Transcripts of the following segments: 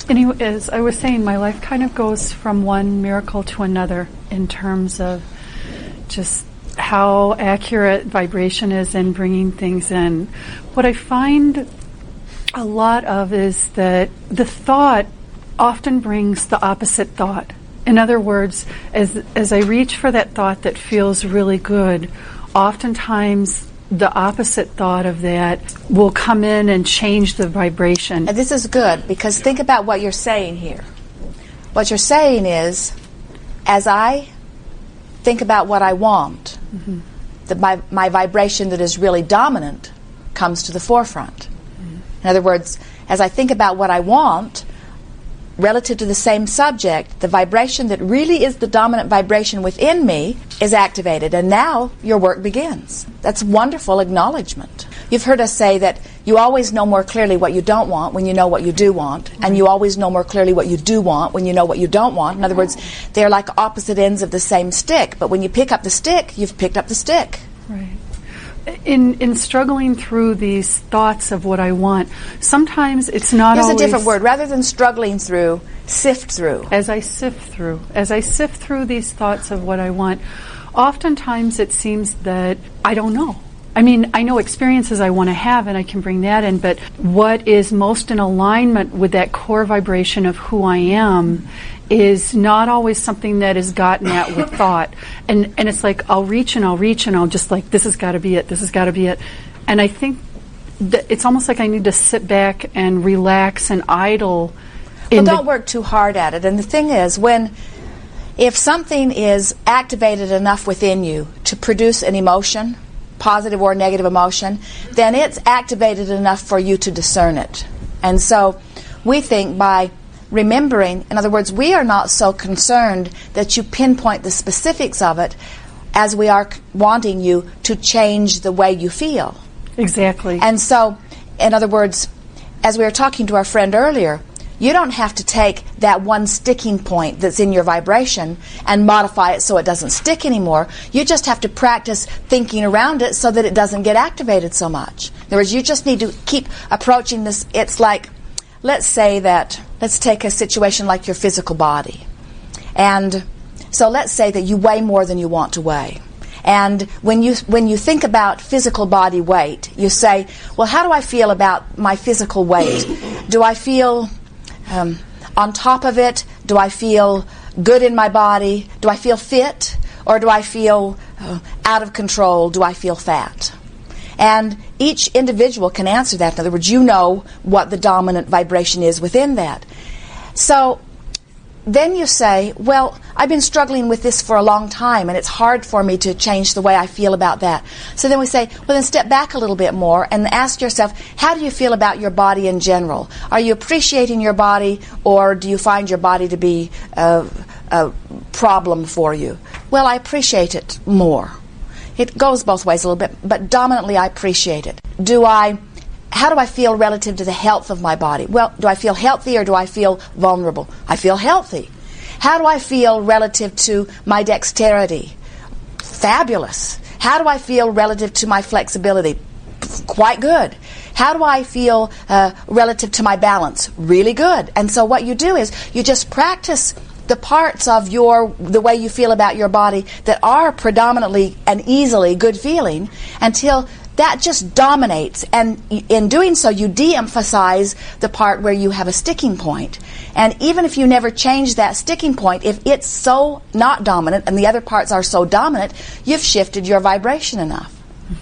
And as I was saying, my life kind of goes from one miracle to another in terms of just how accurate vibration is in bringing things in. What I find a lot of is that the thought often brings the opposite thought. In other words, as I reach for that thought that feels really good, oftentimes the opposite thought of that will come in and change the vibration. And this is good, because think about what you're saying here. What you're saying is, as I think about what I want, my vibration that is really dominant comes to the forefront. In other words, as I think about what I want, relative to the same subject, the vibration that really is the dominant vibration within me is activated, and now your work begins. That's wonderful acknowledgement. You've heard us say that you always know more clearly what you don't want when you know what you do want, and you always know more clearly what you do want when you know what you don't want. In other words, they're like opposite ends of the same stick, but when you pick up the stick, you've picked up the stick. Right. In struggling through these thoughts of what I want, sometimes it's not Here's always... a different word. Rather than struggling through, sift through. As I sift through these thoughts of what I want, oftentimes it seems that I don't know. I mean, I know experiences I want to have, and I can bring that in, but what is most in alignment with that core vibration of who I am is not always something that is gotten at with thought. And it's like I'll reach and I'll just like, this has got to be it. And I think that it's almost like I need to sit back and relax and idle. Well, don't work too hard at it. And the thing is, if something is activated enough within you to produce an emotion, positive or negative emotion, then it's activated enough for you to discern it. And so we think by remembering, in other words, we are not so concerned that you pinpoint the specifics of it as we are wanting you to change the way you feel. Exactly. And so, in other words, as we were talking to our friend earlier, you don't have to take that one sticking point that's in your vibration and modify it so it doesn't stick anymore. You just have to practice thinking around it so that it doesn't get activated so much. In other words, you just need to keep approaching this. It's like, let's take a situation like your physical body. And so let's say that you weigh more than you want to weigh. And when you think about physical body weight, you say, well, how do I feel about my physical weight? Do I feel on top of it? Do I feel good in my body? Do I feel fit? Or do I feel out of control? Do I feel fat? And each individual can answer that. In other words, you know what the dominant vibration is within that. So then you say, well, I've been struggling with this for a long time, and it's hard for me to change the way I feel about that. So then we say, well, then step back a little bit more and ask yourself, how do you feel about your body in general? Are you appreciating your body, or do you find your body to be a problem for you? Well, I appreciate it more. It goes both ways a little bit, but dominantly I appreciate it. How do I feel relative to the health of my body? Well, do I feel healthy or do I feel vulnerable? I feel healthy. How do I feel relative to my dexterity? Fabulous. How do I feel relative to my flexibility? Quite good. How do I feel relative to my balance? Really good. And so what you do is you just practice the parts of the way you feel about your body that are predominantly and easily good feeling until that just dominates. And in doing so, you de-emphasize the part where you have a sticking point. And even if you never change that sticking point, if it's so not dominant and the other parts are so dominant, you've shifted your vibration enough.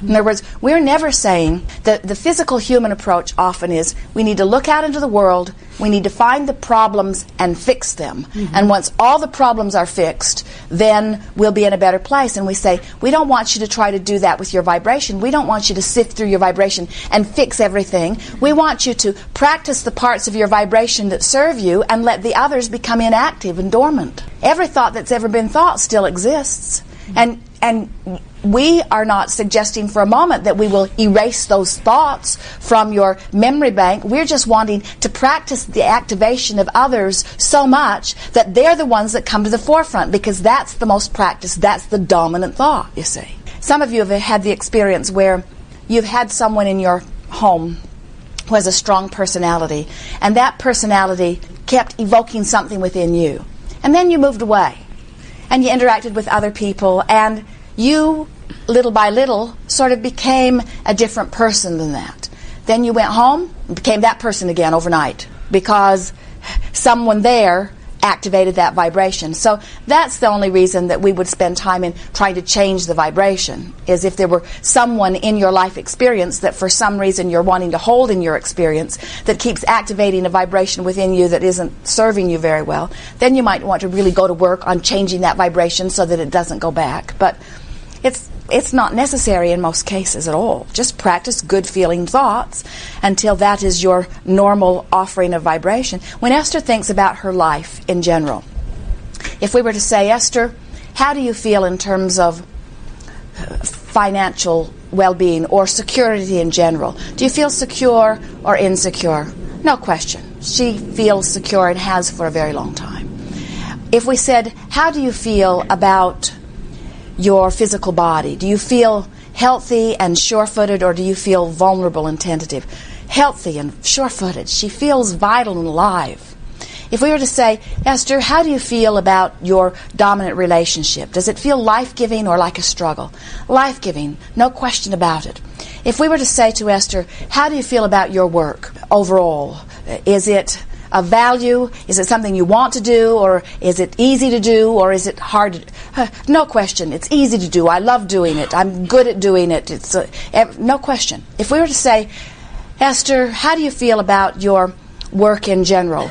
In other words, we're never saying that the physical human approach often is we need to look out into the world, we need to find the problems and fix them. And once all the problems are fixed, then we'll be in a better place. And we say, we don't want you to try to do that with your vibration. We don't want you to sift through your vibration and fix everything. We want you to practice the parts of your vibration that serve you and let the others become inactive and dormant. Every thought that's ever been thought still exists. And we are not suggesting for a moment that we will erase those thoughts from your memory bank. We're just wanting to practice the activation of others so much that they're the ones that come to the forefront, because that's the most practiced, that's the dominant thought, you see. Some of you have had the experience where you've had someone in your home who has a strong personality, and that personality kept evoking something within you. And then you moved away, and you interacted with other people, and you, little by little, sort of became a different person than that. Then you went home and became that person again overnight because someone there activated that vibration. So that's the only reason that we would spend time in trying to change the vibration, is if there were someone in your life experience that for some reason you're wanting to hold in your experience that keeps activating a vibration within you that isn't serving you very well, then you might want to really go to work on changing that vibration so that it doesn't go back. But it's not necessary in most cases at all. Just practice good feeling thoughts until that is your normal offering of vibration. When Esther thinks about her life in general, if we were to say, Esther, how do you feel in terms of financial well-being or security in general? Do you feel secure or insecure? No question. She feels secure and has for a very long time. If we said, how do you feel about your physical body? Do you feel healthy and sure-footed, or do you feel vulnerable and tentative? Healthy and sure-footed. She feels vital and alive. If we were to say, Esther, how do you feel about your dominant relationship? Does it feel life-giving or like a struggle? Life-giving, no question about it. If we were to say to Esther, how do you feel about your work overall? Is it a value? Is it something you want to do, or is it easy to do, or is it hard to do? No question. It's easy to do. I love doing it. I'm good at doing it. It's no question. If we were to say, Esther, how do you feel about your work in general?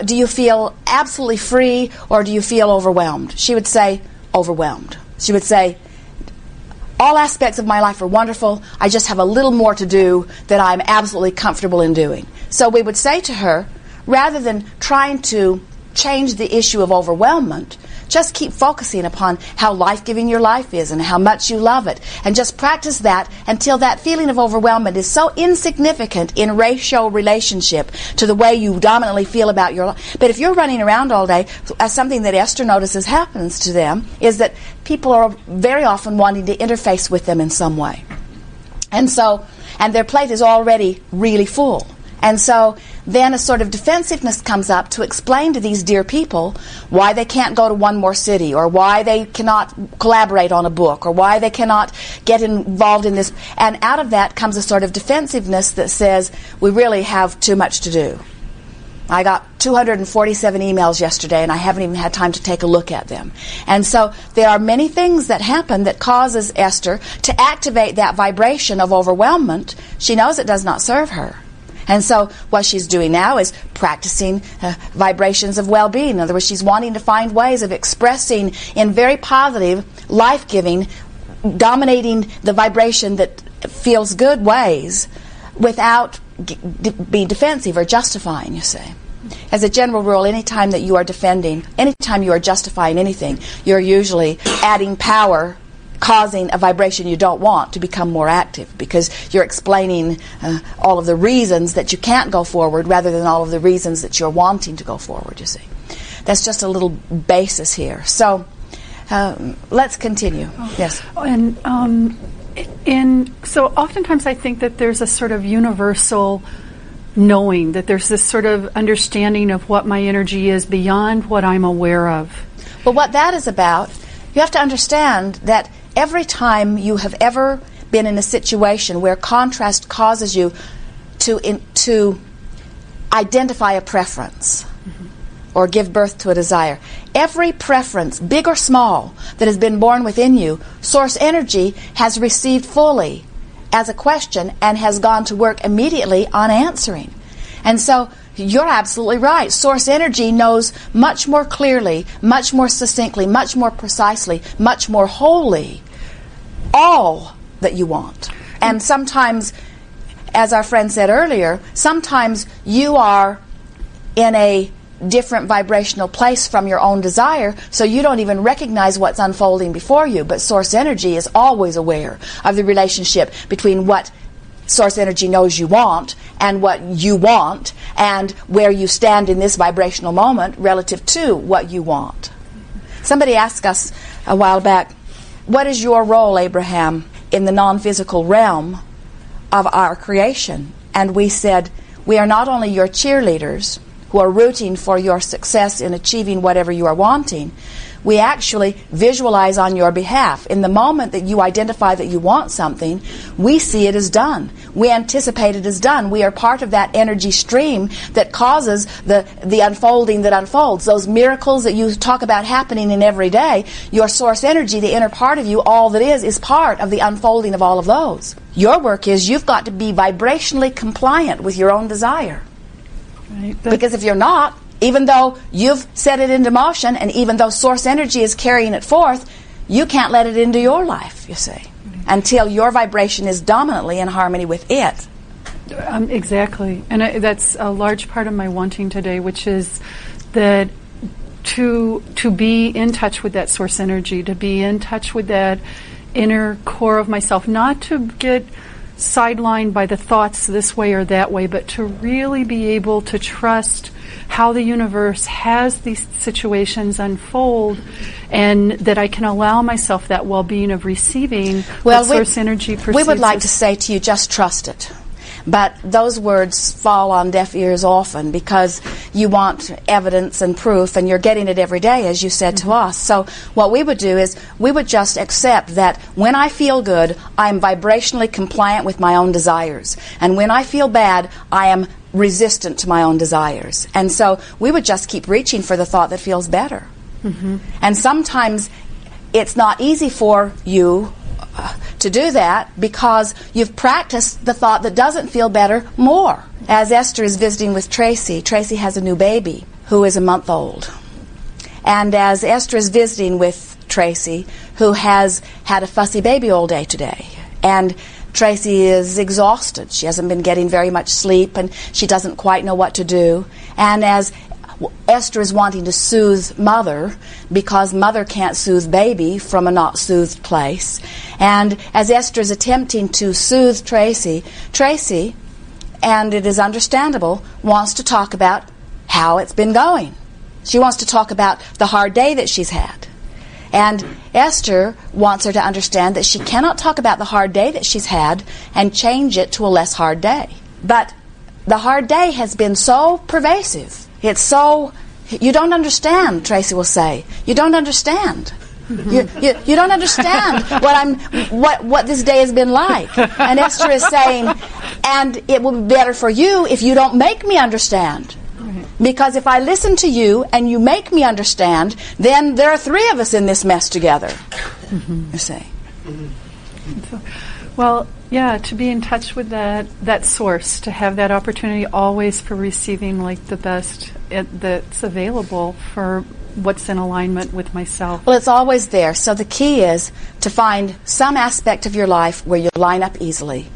Do you feel absolutely free, or do you feel overwhelmed? She would say, overwhelmed. She would say, all aspects of my life are wonderful. I just have a little more to do that I'm absolutely comfortable in doing. So we would say to her, rather than trying to change the issue of overwhelmment, just keep focusing upon how life-giving your life is and how much you love it. And just practice that until that feeling of overwhelmment is so insignificant in ratio relationship to the way you dominantly feel about your life. But if you're running around all day, something that Esther notices happens to them is that people are very often wanting to interface with them in some way. And their plate is already really full. And so then a sort of defensiveness comes up to explain to these dear people why they can't go to one more city, or why they cannot collaborate on a book, or why they cannot get involved in this. And out of that comes a sort of defensiveness that says, we really have too much to do. I got 247 emails yesterday, and I haven't even had time to take a look at them. And so there are many things that happen that causes Esther to activate that vibration of overwhelmment. She knows it does not serve her. And so what she's doing now is practicing vibrations of well-being. In other words, she's wanting to find ways of expressing in very positive, life-giving, dominating the vibration that feels good ways without being defensive or justifying, you see. As a general rule, anytime that you are defending, anytime you are justifying anything, you're usually adding power, causing a vibration you don't want to become more active, because you're explaining all of the reasons that you can't go forward rather than all of the reasons that you're wanting to go forward, you see. That's just a little basis here. So let's continue. Yes. And so oftentimes I think that there's a sort of universal knowing, that there's this sort of understanding of what my energy is beyond what I'm aware of. But what that is about, you have to understand that every time you have ever been in a situation where contrast causes you to identify a preference or give birth to a desire, every preference, big or small, that has been born within you, source energy has received fully as a question and has gone to work immediately on answering. And so you're absolutely right. Source energy knows much more clearly, much more succinctly, much more precisely, much more wholly all that you want. And sometimes, as our friend said earlier, sometimes you are in a different vibrational place from your own desire, so you don't even recognize what's unfolding before you. But source energy is always aware of the relationship between what source energy knows you want and what you want, and where you stand in this vibrational moment relative to what you want. Somebody asked us a while back, what is your role, Abraham, in the non-physical realm of our creation? And we said, we are not only your cheerleaders, who are rooting for your success in achieving whatever you are wanting, we actually visualize on your behalf. In the moment that you identify that you want something, we see it as done. We anticipate it as done. We are part of that energy stream that causes the unfolding that unfolds. Those miracles that you talk about happening in every day, your source energy, the inner part of you, all that is part of the unfolding of all of those. Your work is you've got to be vibrationally compliant with your own desire. Right. Because if you're not, even though you've set it into motion, and even though source energy is carrying it forth, you can't let it into your life, you see, until your vibration is dominantly in harmony with it. Exactly. And that's a large part of my wanting today, which is that to be in touch with that source energy, to be in touch with that inner core of myself, not to get sidelined by the thoughts this way or that way, but to really be able to trust how the universe has these situations unfold, and that I can allow myself that well-being of receiving what source energy perceives. We would like to say to you, just trust it. But those words fall on deaf ears often because you want evidence and proof, and you're getting it every day, as you said to us. So what we would do is we would just accept that when I feel good, I'm vibrationally compliant with my own desires. And when I feel bad, I am resistant to my own desires. And so we would just keep reaching for the thought that feels better. Mm-hmm. And sometimes it's not easy for you to do that because you've practiced the thought that doesn't feel better more. As Esther is visiting with Tracy, Tracy has a new baby who is a month old. And as Esther is visiting with Tracy, who has had a fussy baby all day today, and Tracy is exhausted. She hasn't been getting very much sleep, and she doesn't quite know what to do. And as Esther is wanting to soothe Mother, because Mother can't soothe Baby from a not soothed place. And as Esther is attempting to soothe Tracy, Tracy, and it is understandable, wants to talk about how it's been going. She wants to talk about the hard day that she's had. And Esther wants her to understand that she cannot talk about the hard day that she's had and change it to a less hard day. But the hard day has been so pervasive. It's so, you don't understand, Tracy will say. You don't understand. Mm-hmm. You don't understand what this day has been like. And Esther is saying, and it will be better for you if you don't make me understand. Because if I listen to you and you make me understand, then there are three of us in this mess together. Mm-hmm. You see. Mm-hmm. Well, yeah, to be in touch with that source, to have that opportunity always for receiving like the best that's available for what's in alignment with myself. Well, it's always there. So the key is to find some aspect of your life where you line up easily.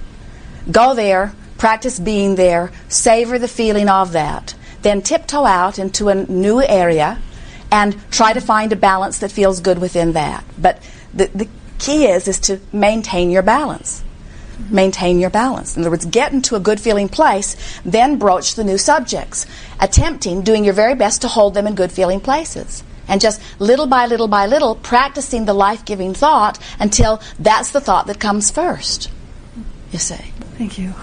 Go there, practice being there, savor the feeling of that. Then tiptoe out into a new area and try to find a balance that feels good within that. But the key is to maintain your balance. Maintain your balance. In other words, get into a good feeling place, then broach the new subjects, doing your very best to hold them in good feeling places. And just little by little, practicing the life-giving thought until that's the thought that comes first. You see. Thank you.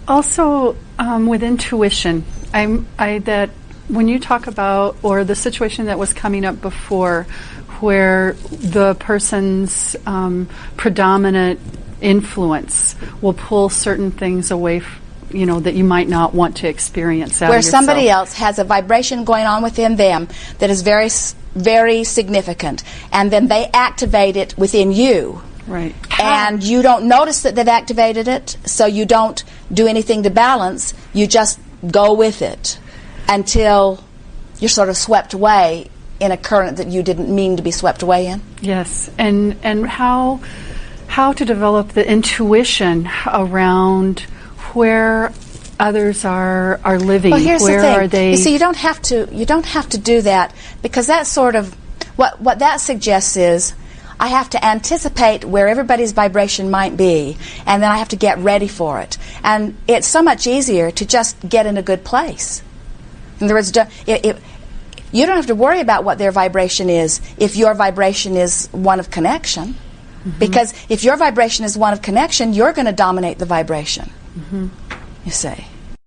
Also, with intuition, that when you talk about, or the situation that was coming up before, where the person's predominant influence will pull certain things away, that you might not want to experience. Where somebody else has a vibration going on within them that is very, very significant, and then they activate it within you. Right. And you don't notice that they've activated it, so you don't do anything to balance. You just go with it until you're sort of swept away in a current that you didn't mean to be swept away in. Yes. And how to develop the intuition around where others are living. Well, here's where the thing. Are they? You see, you don't have to do that, because that's sort of what that suggests is I have to anticipate where everybody's vibration might be, and then I have to get ready for it. And it's so much easier to just get in a good place. In other words, you don't have to worry about what their vibration is if your vibration is one of connection. Mm-hmm. Because if your vibration is one of connection, you're going to dominate the vibration. Mm-hmm. You see.